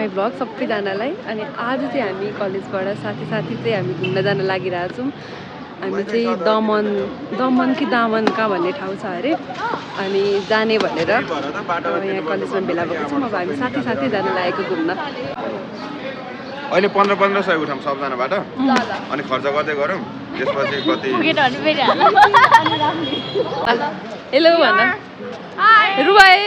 My blog सबैजनालाई। अनि आज चाहिँ हामी कलेजबाट साथी चाहिँ हामी घुम्न जान लागिरहेको छौँ। हामी चाहिँ दमन कि दामन कहाँ भन्ने ठाउँ छ अरे, अनि जाने भनेर यहाँ कलेजमा भेला भएको छौँ। अब हामी साथी जान लागेको घुम्न। अहिले 1500 उठाउँ सबजनाबाट अनि खर्च गर्दै गरौँ, त्यसपछि कति हेलो भन रुबाए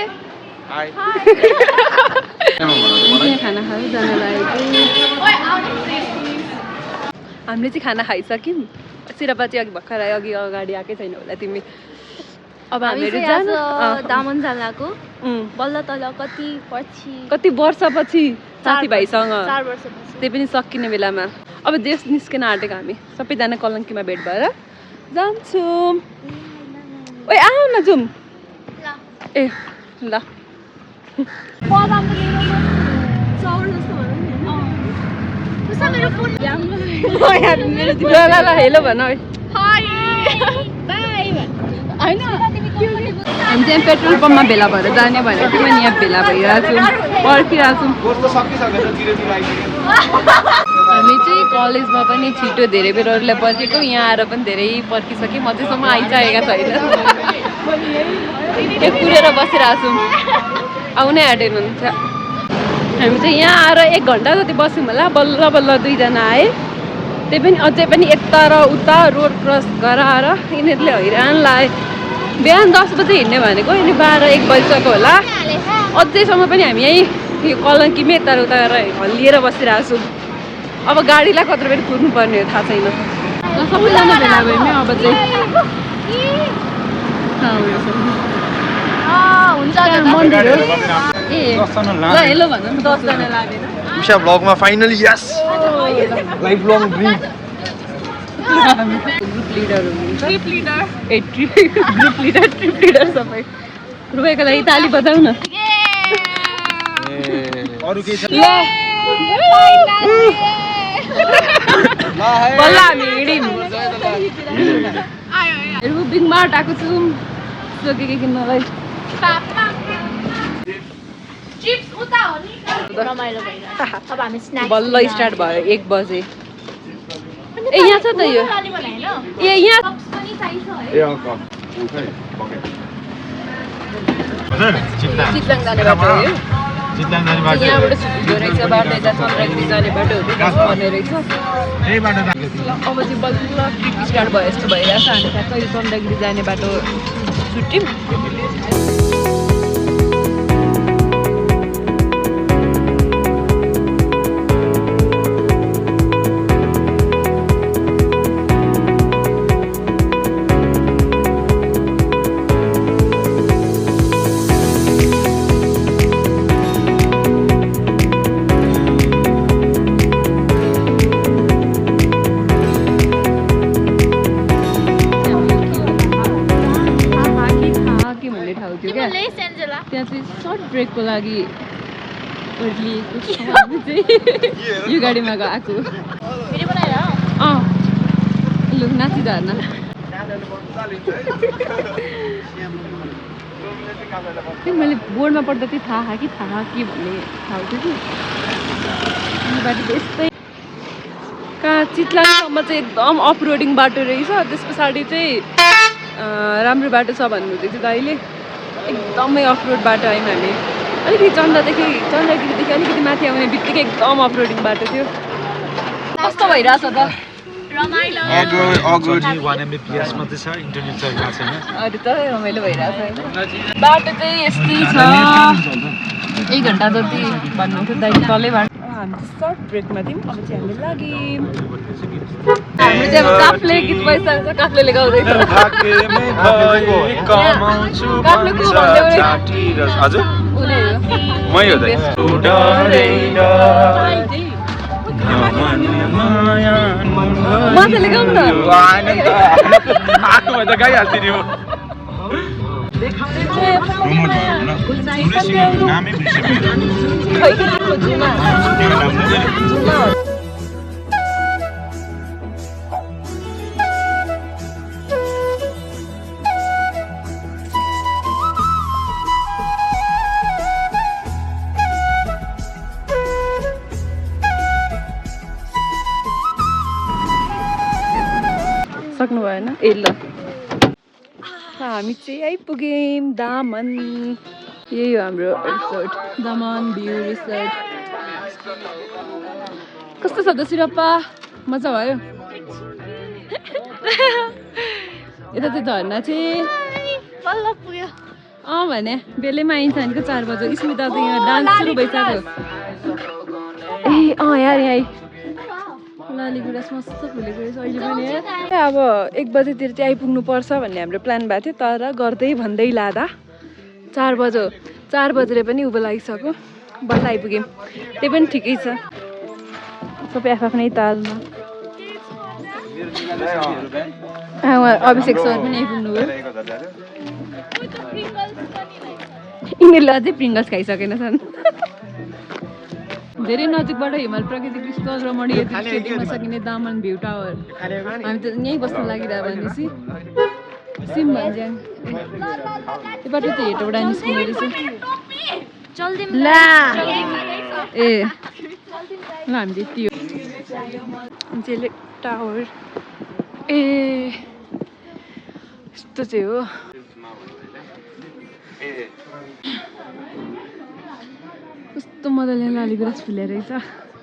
खाना खानु जान लागेको। हामीले चाहिँ खाना खाइसक्यौँ। सिरापा चाहिँ भर्खर अघि अगाडि आएकै छैन होला तिमी। अब हामीहरू दामन जानको बल्ल तल कति वर्षपछि साथीभाइसँग 4 वर्षपछि, त्यही पनि सकिने बेलामा अब देश निस्किन आँटेको हामी सबैजना कलङ्कीमा भेट भएर जान्छौँ। ओए आऊ न जाउँ। ए ल ल हेलो भन हामी चाहिँ पेट्रोल पम्पमा भेला भएर जाने भनेको थियौँ। अनि यहाँ भेला भइरहेको छौँ, पर्खिरहेको छौँ। हामी चाहिँ कलेजमा पनि छिटो धेरै बेरहरूले पर्खेको, यहाँ आएर पनि धेरै पर्खिसक्यौँ। अझैसम्म आइसकेका छैन। एक कुरेर बसिरहेको छौँ, आउनै आँटेनुहुन्छ। हामी चाहिँ यहाँ आएर 1 घन्टा जति बस्यौँ होला। बल्ल बल्ल 2 जना आए, त्यही पनि अझै पनि यता र उता रोड क्रस गराएर यिनीहरूले हैरान लाए। बिहान 10 बजे हिँड्ने भनेको अनि 12-1 बजिसक्यो होला। अझैसम्म पनि हामी यहीँ यो कलङ्कीमै यता उता गरेर हल्लिएर बसिरहेको छौँ। अब गाडीलाई कत्रो बेर कुर्नु पर्ने हो थाहा छैन। सबैजना भेला भयौँ अब चाहिँ मन्दिर हो। ए ल हेलो भन न 10 जना लागेर उषा ब्लगमा फाइनली यस life long dream. Group leader हुनुहुन्छ, ग्रुप लिडर सबै। रुबाईको लागि ताली बजाऊ न। अरु के छ ल बल्ल हामी हिँड्यौँ। बिङमार्ट आएको छौँ के किन्नलाई। बल्ल स्टार्ट भयो 1 बजे। ए यहाँ छ त यो। ए यहाँ चितलाङ जाने बाटो हो यो। यहाँबाट छुट्टियो रहेछ बाटो, यता चन्द्रगिरी जाने बाटो भन्ने रहेछ। अब चाहिँ बल्ल ट्रिप स्टार्ट भयो जस्तो भइरहेको छ। हामी ठ्याक्क यो चन्द्रगिरी जाने बाटो छुट्यौँ। त्यहाँ चाहिँ सर्ट ब्रेकको लागि लिएको छ। हामी चाहिँ यो गाडीमा गएको। लु नाची झर्न। मैले बोर्डमा पढ्दा चाहिँ थाहा कि के भन्ने ठाउँ थियो कि बाटो चाहिँ यस्तै। कहाँ चितलाङसम्म चाहिँ एकदम अफ रोडिङ बाटो रहेछ। त्यस पछाडि चाहिँ राम्रो बाटो छ भन्नुहुँदैछ दाइले। एकदमै अफ रोड बाटो आयौँ हामी। अलिकति चन्द्रगिरीदेखि अलिकति माथि आउने बित्तिकै एकदम अफ रोडिङ बाटो थियो। कस्तो भइरहेछ त? अरू त रमाइलो भइरहेछ होइन। बाटो चाहिँ यस्तै छ। 1 घन्टा जति भन्नुहुन्थ्यो दाइले तलै बाटो। हामी सर्ट ब्रेकमा थियौँ। अब चाहिँ हामी लाग्यौँ। हाम्रो चाहिँ अब काफ्ले गीत भइसकेको छ। काफ्लेले गाउँदैछ। मजाले गाउँ न। सक्नु भएन ए ल हामी चाहिँ आइपुग्यौँ दामन यही हो हाम्रो रिसोर्ट दामन भ्यू रिसोर्ट कस्तो छ त सिरप्पा मजा भयो यता चाहिँ झर्ना चाहिँ बल्ल पुग्यो भने बेलैमा आइन्छ भनेको 4 बजे स्मिता चाहिँ यहाँ डान्स सुरु भइसक्यो ए यार यहाँ लाली गुराँस मस्त फुलेको रहेछ अहिले पनि अब 1 बजेतिर चाहिँ आइपुग्नु पर्छ भन्ने हाम्रो प्लान भएको थियो तर गर्दै भन्दै लाँदा 4 बजेर पनि उँभो लागिसक्यो बल्ल आइपुग्यौँ त्यही पनि ठिकै छ सबै आफ्नै तालमा अभिषेक सर पनि आइपुग्नु भयो यिनीहरूले अझै प्रिङ्गल्स खाइसकेनछन् धेरै नजिकबाट हिमाल प्राकृतिक स्थल रमणीय दृश्य देख्न सकिने दामन भ्यू टावर हामी त यहीँ बस्न लागिरह्यो भनेपछि सिम भन्ज्याङ यो बाटो त हेटौँडा निस्किने रहेछ ए ल हामीले त्यो जेले टावर ए यस्तो चाहिँ हो कस्तो मजाले लाली गुराँस फुलेर रहेछ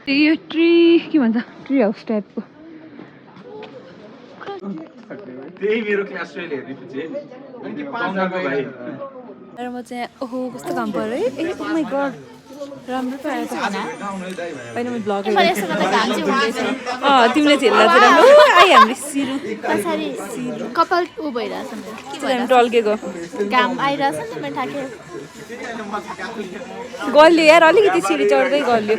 यो ट्री के भन्छ ट्री हाउस टाइपको त्यही मेरो क्लास 12 हेर्नेपछि अनि पाउनाको भाइ र म चाहिँ ओहो कस्तो काम पर्यो है ए ओ माय गॉड राम्रो पायो त हैन म ब्लग तिमीले झेल्ला चाहिँ राम्रो आइ हामीले सिरु पछाडि कपाल उ भइरहेछ हामी टल्केको घाम आइरहेछ नि म ठाके गल्यो यार अलिकति सिडी चढ्दै गल्यो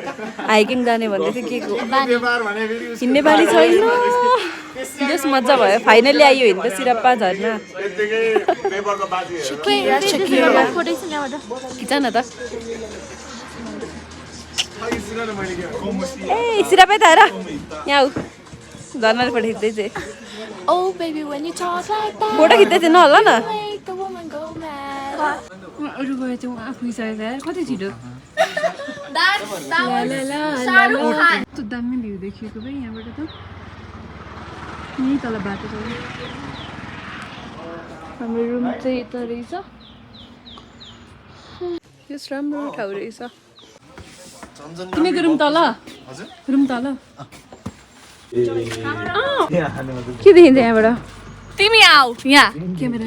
हाइकिङ जाने भन्दै थियो के को हिँड्ने बाली छैन जस मजा भयो फाइनली आयो हिँड्दा सिरप्पा झर्ना खिच न त ए सिरप्पै त हेर यहाँ आऊ झर्नाले फोटो खिच्दै चाहिँ फोटो खिच्दै थियो नहोला न अरू गयो चाहिँ उहाँ आफूसँग यार कति छिटो कस्तो दामी भ्यू देखिएको भाइ यहाँबाट त यहीँ तल बाटो छ हाम्रो रुम चाहिँ यता रहेछ यस राम्रो ठाउँ रहेछ तिमीको रुम तल रुम तल के देखिन्छ यहाँबाट तिमी आऊ यहाँ क्यामेरा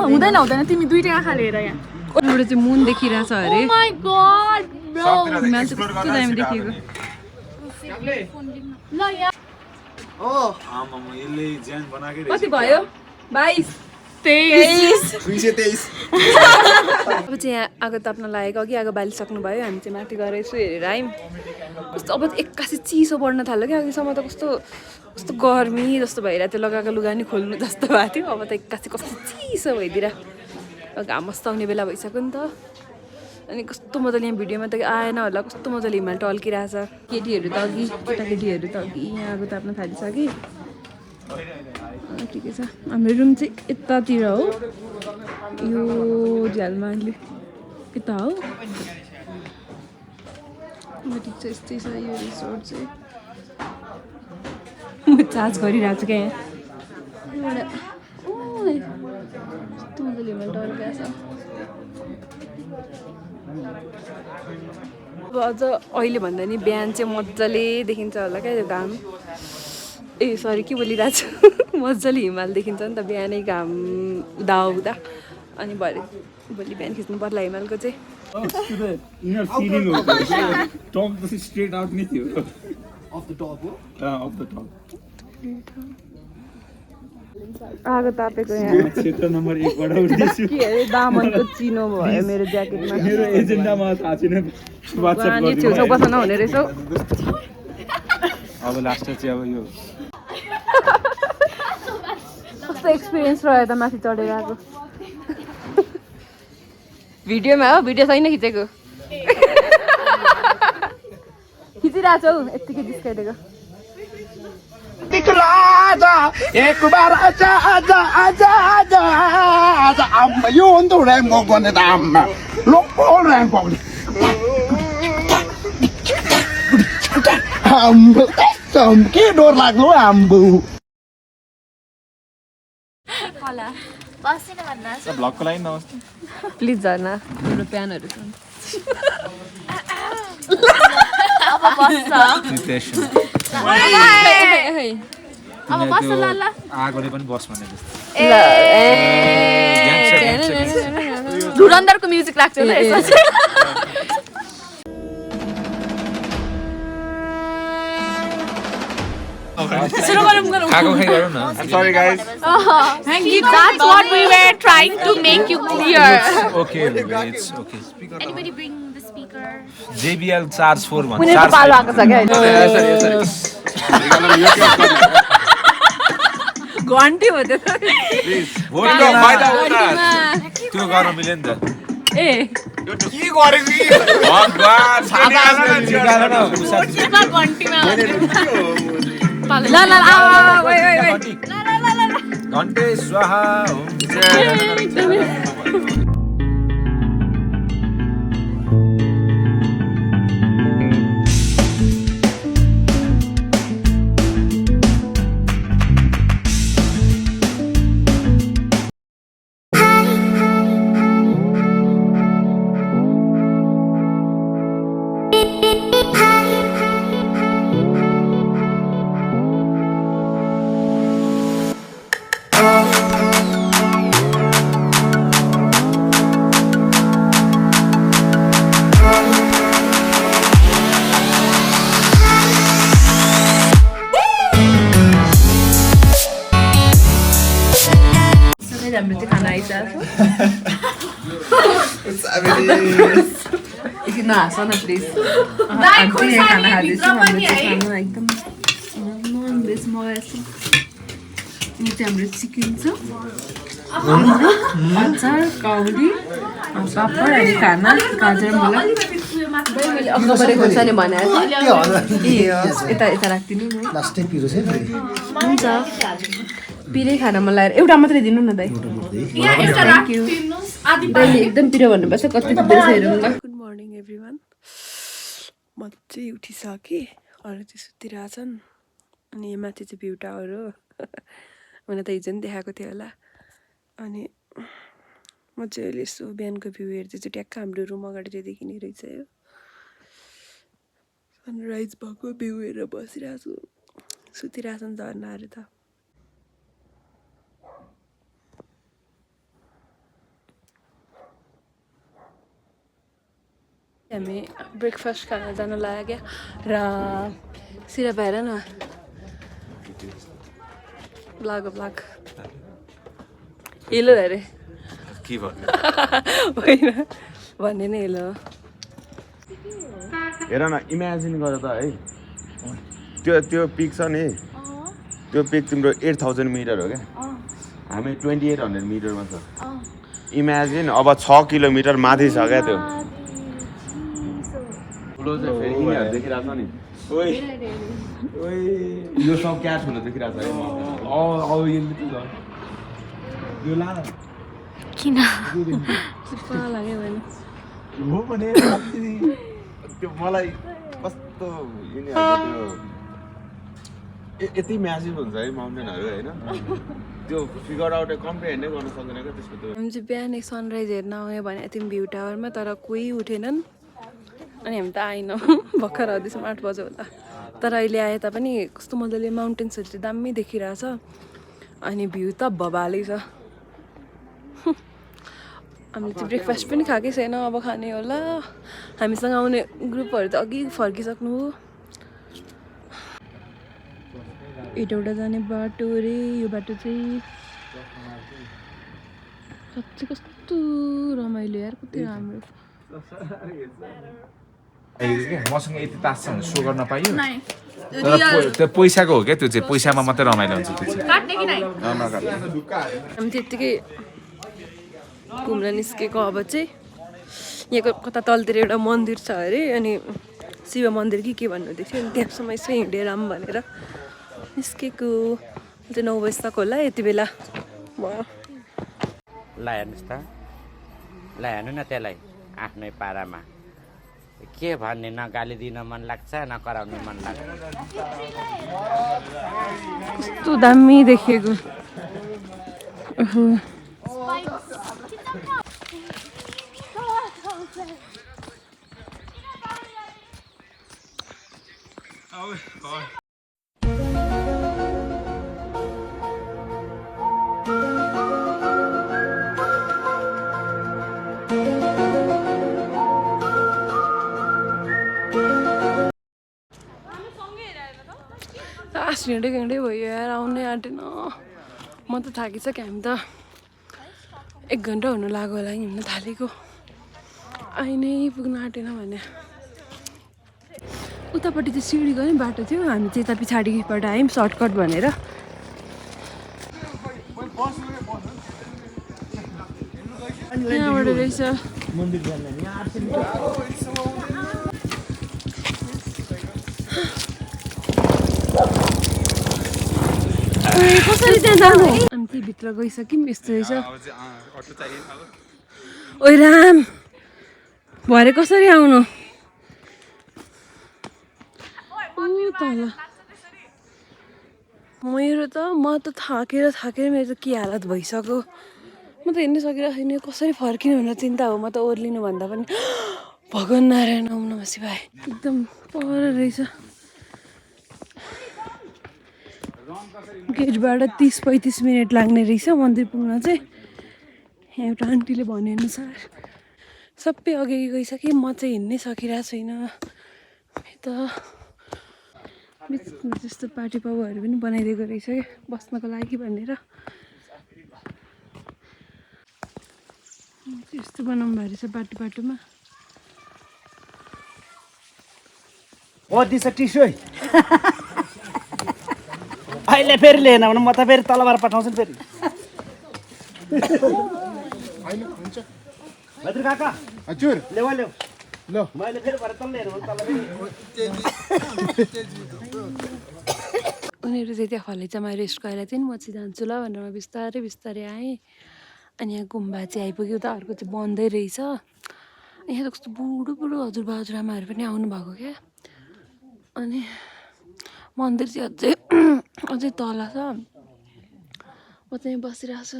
हुँदैन तिमी दुईटै आँखा लिएर यहाँ एउटा चाहिँ मुन देखिरहेछ अरे माय गॉड ब्रो हिमाल चाहिँ कस्तो दामी देखिएको ल यहाँ कति भयो 22 23 अब चाहिँ यहाँ आगो ताप्न लागेको अघि आगो बालिसक्नुभयो हामी चाहिँ माथि गएर यसो हेरेर आयौँ कस्तो अब एक्कासी चिसो बढ्न थाल्यो क्या अघिसम्म त कस्तो कस्तो गर्मी जस्तो भइरहेको थियो लगाएको लुगा नि खोल्नु जस्तो भएको थियो अब त एक्कासी कस्तो चिसो भइदिएर घाम मस्त आउने बेला भइसक्यो नि त अनि कस्तो मजाले यहाँ भिडियोमा त आएन होला कस्तो मजाले हिमाल टल्किरहेछ केटीहरू त अघि केटाकेटीहरू त अघि यहाँ आगो ताप्न थालिसक्यो ठिकै छ हाम्रो रुम चाहिँ यतातिर हो यो झ्यालमा अहिले यता हो ठिक छ यस्तै छ यो रिसोर्ट चाहिँ म चार्ज गरिरहेको छु क्या यहाँ कस्तो मजाले हिमाल टल्किरहेछ अब अझ अहिले भन्दा नि बिहान चाहिँ मजाले देखिन्छ होला क्या यो घाम ए सरी के बोलिरहेको छु मजाले हिमाल देखिन्छ नि त बिहानै घाम हुँदा अनि भोलि बिहान खिच्नु पर्ला हिमालको चाहिँ आगो तापेको यहाँ क्षेत्र नम्बर 1 बाट उठ्दैछु के अरे दामनको चिनो भयो मेरो ज्याकेटमा मेरो एजेन्डामा थाहा छैन WhatsApp अनि छेउछाउ बस्न नहुने रहेछ अब लास्ट चाहिँ अब यो कस्तो एक्सपिरियन्स रह्यो त माथि चढेर आएको भिडियोमा हो भिडियो छैन खिचेको खिचिरहेको छौ यत्तिकै जिस्काइदिएको एक बार आजा आजा आजा आजा आजा amma yondu rengo gone damma lokko rengo ambu ke dor laglu ambu Bassein भन्नुहोस् ब्लगको लागि नमस्ते प्लिज झर्ना हाम्रो प्यानहरू छ अब बस्छ अब बस्छ ल ल आगोले पनि बस भने जस्तो धुरन्धरको म्युजिक लाग्छ ल यसमा Sorry guys. That's what we were trying to make you clear. Okay, it's okay. Anybody bring the speaker? JBL Charge 4 one. कुनै पालो आएको छ क्या घन्टी हो त्यो भोटको फाइदा हो त त्यो गर्न मिल्यो नि त ए यो के गरेको नि भगवान छाता निकालेर घन्टीमा ल ल घन्टे स्वाहा हाम्रो चाहिँ खाना आइसकेको एकछिन नहाँस न प्लिज हामी यहाँ खाना खाँदैछौँ हाम्रो चाहिँ खाना एकदम नन भेज मगाएको यो चाहिँ हाम्रो चिकन छ अचार काउरी पापड अनि खाना गाजर मलाई अघि गरेको छ नि भनेको यता यता राखिदिनु न हुन्छ पिरै खाना मलाई एउटा मात्रै दिनु न दाइ दाइले एकदम पिरो भन्नुपर्छ कति पिरो हेरौँ ल गुड मर्निङ एभ्रिवान म चाहिँ उठिसकेँ अरू चाहिँ सुतिरहेछन् अनि यहाँ माथि चाहिँ भ्यू टावर हो मलाई त हिजो नि देखाएको थियो होला अनि म चाहिँ अहिले यसो बिहानको भ्यू हेर्दैछु ट्याक्क हाम्रो रुम अगाडि चाहिँ देखिने रहेछ यो सनराइज भएको भ्यू हेरेर बसिरहेको छु सुतिरहेछन् झर्नाहरू त हामी ब्रेकफास्ट खान जान लाग्यो र सिरप हेर न ब्लग ब्लग हिलो अरे के भन्नु होइन भन्ने नै हेलो हेर न इमेजिन गर त है त्यो पिक छ नि त्यो पिक तिम्रो 8000 मिटर हो क्या हामी 2800 मिटरमा छ इमेजिन अब 6 किलोमिटर माथि छ क्या त्यो ठुलो चाहिँ फेरि यिनीहरू देखिरहेको छ नि यो सब क्या ठुलो देखिरहेको छ यो ला किन लाग्यो भने हो भने त्यो मलाई कस्तो यिनीहरूको त्यो यति म्यासिभ हुन्छ है माउन्टेनहरू होइन त्यो फिगर आउट कम्प्रिहेन्डै गर्न सक्दैन क्या त्यसको त्यो हामी चाहिँ बिहानै सनराइज हेर्न आयो भने थियौँ भ्यू टावरमा तर कोही उठेनन् अनि हामी त आएनौँ भर्खर आउँदैछौँ 8 बजे होला तर अहिले आए तापनि कस्तो मजाले माउन्टेन्सहरू चाहिँ दामी देखिरहेछ अनि भ्यू त भबालै छ हामीले चाहिँ ब्रेकफास्ट पनि खाएकै छैन अब खाने होला हामीसँग आउने ग्रुपहरू त अघि फर्किसक्नु हो एउटा जाने बाटो रे यो बाटो चाहिँ साँच्चै कस्तो रमाइलो यार कति राम्रो मसँग यति तास छ भने सो गर्न पाइयो तर त्यो पैसाको हो क्या त्यो चाहिँ पैसामा मात्रै रमाइलो हुन्छ त्यो चाहिँ हामी त्यत्तिकै घुम्न निस्केको अब चाहिँ यहाँको कता तलतिर एउटा मन्दिर छ अरे अनि शिव मन्दिर के भन्नुहुँदै थियो अनि त्यहाँसम्म यसो हिँडेर आऊँ भनेर निस्केको चाहिँ 9 बजी तक होला यति बेला भयो ल हेर्नुहोस् त ल हेर्नु न त्यसलाई आफ्नै पारामा के भन्ने न गाली दिन मन लाग्छ न कराउनु मन लाग्छ कस्तो दामी देखेको लास्ट हिँडेको हिँडै भयो यार आउनै आँटेन म त थाकिसकेँ हामी त 1 घन्टा हुनु लाग्यो होला हिँड्न थालेको आइ नै पुग्न आँटेन भने उतापट्टि चाहिँ सिँढीको नि बाटो थियो हामी चाहिँ यता पछाडिबाट आयौँ सर्टकट भनेर यहाँबाट रहेछ कसरी त्यहाँ जानु अनि त्यही भित्र गइसक्यौँ यस्तो रहेछ ओइ राम भरे कसरी आउनु तल मेरो त म त थाकेर मेरो त के हालत भइसक्यो म त हिँड्नै सकिरहेको छैन कसरी फर्किनु भनेर चिन्ता हो म त ओर्लिनु भन्दा पनि भगवान् नारायण ओम नमः शिवाय एकदम पर रहेछ गेटबाट 30-35 मिनट लाग्ने रहेछ मन्दिर पुग्न चाहिँ यहाँ एउटा आन्टीले भनेअनुसार सबै अघि गइसकेँ म चाहिँ हिँड्नै सकिरहेको छैन त बिचमा त्यस्तो पार्टी पाउहरू पनि बनाइदिएको रहेछ क्या बस्नको लागि भनेर यस्तो बनाउनु भएको रहेछ बाटोमा ओ दिस टिसु अहिले फेरि लिएन भने म त फेरि तलबाट पठाउँछु नि फेरि हजुर काका हजुर ल्याउ ल्याउ ल मैले फेरि भरे तल लिएर तल उनीहरू चाहिँ त्यहाँ खलेचामा रेस्ट गरेर चाहिँ म चाहिँ जान्छु ल भनेर म बिस्तारै आएँ अनि यहाँ गुम्बा चाहिँ आइपुग्यो त अर्को चाहिँ बन्दै रहेछ यहाँ त कस्तो बुढो हजुरबाजुरामाहरू पनि आउनु भएको क्या अनि मन्दिर चाहिँ अझै तल छ म चाहिँ बसिरहेको छु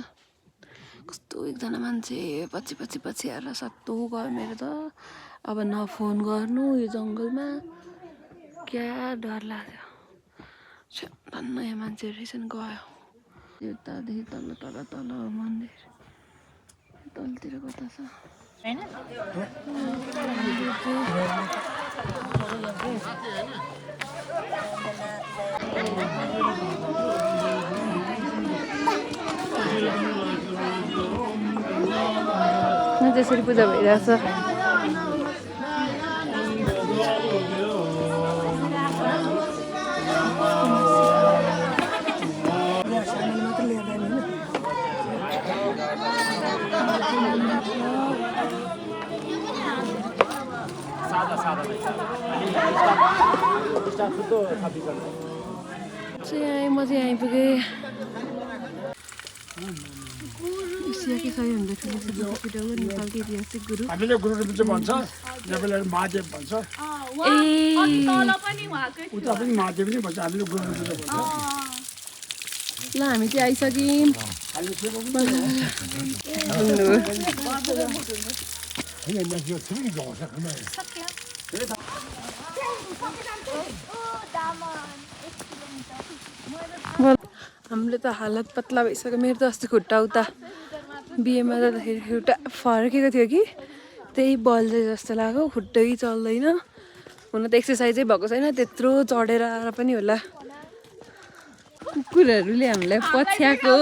कस्तो एकजना मान्छे पछि आएर सत्तो गयो मेरो त अब न फोन गर्नु यो जङ्गलमा क्या डर लाग्यो धन्न यहाँ मान्छेहरू रहेछ नि गयो यतादेखि तल मन्दिर तलतिर कता छ त्यसरी पूजा भइरहेछ म चाहिँ आइपुगेँ एसियाकै सबैभन्दा ठुलो सिद्धिपीठको नेपालको ऐतिहासिक गुरु हामीले गुरु भन्छ नेपालीले महादेव भन्छ उता पनि महादेव नै भन्छ हामीले गुरु भन्छ ल हामी चाहिँ आइसक्यौँ हाम्रो त हालत पतला भइसक्यो मेरो त अस्ति खुट्टा उता बिहेमा जाँदाखेरि एउटा फर्केको थियो कि त्यही बल्दै जस्तो लाग्यो खुट्टै चल्दैन हुन त एक्सर्साइजै भएको छैन त्यत्रो चढेर आएर पनि होला कुकुरहरूले हामीलाई पछ्याएको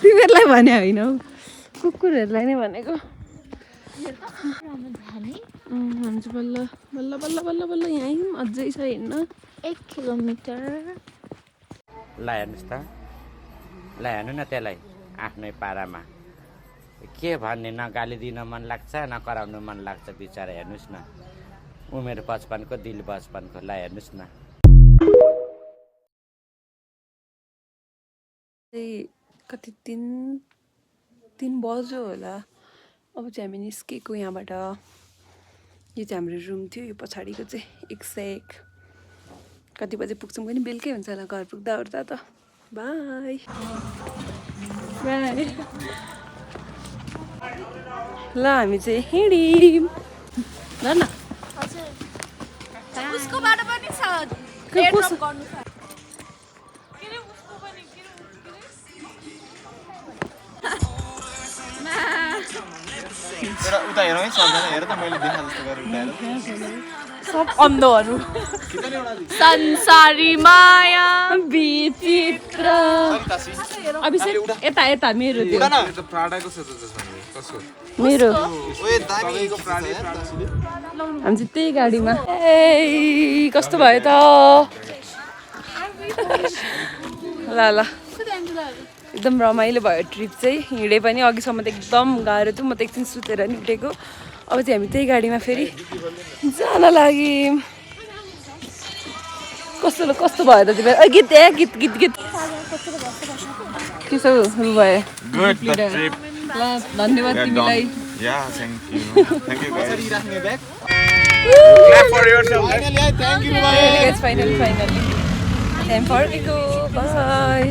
तिमीहरूलाई भने होइन हौ कुकुरहरूलाई नै भनेको हुन्छ बल्ल यहीँ अझै छ हिँड्न 1 किलोमिटर ल हेर्नुहोस् त ल हेर्नु न त्यसलाई आफ्नै पारामा के भन्ने न गाली दिन मन लाग्छ न कराउनु मन लाग्छ बिचरा हेर्नुहोस् न उमेर बचपनको दिल बचपनको ल हेर्नुहोस् न कति 3 बज्यो होला अब चाहिँ हामी निस्केको यहाँबाट यो चाहिँ हाम्रो रुम थियो यो पछाडिको चाहिँ 101 कति बजे पुग्छौँ पनि बेलुकै हुन्छ होला घर पुग्दा ओर्दा त बाई ल हामी चाहिँ हिँड्यौँ ल न उसकोबाट पनि छ उता हेरौँ है सक्दैन हेर त मैले देखा जस्तो गरेर उठाएर सब अन्धहरू संसारी माया विचित्र अभिषेक यता यता मेरो त्यो प्राडाको छ कसको मेरो ओए दामीको प्राणी हामी चाहिँ त्यही गाडीमा ए कस्तो भयो त ल ल एकदम रमाइलो भयो ट्रिप चाहिँ हिँडे पनि अघिसम्म त एकदम गाह्रो थियो म त एकछिन सुतेर नि उठेको अब चाहिँ हामी त्यही गाडीमा फेरि जान लाग्यौँ कस्तो कस्तो भयो त तिमीहरू गीत गीत गीत गीत के छ भयो गुड ट्रिप ल धन्यवाद तिमीलाई या थ्यांक यू गाइस राख्ने bag clap for yourself thank you guys finally time फर्केको बाई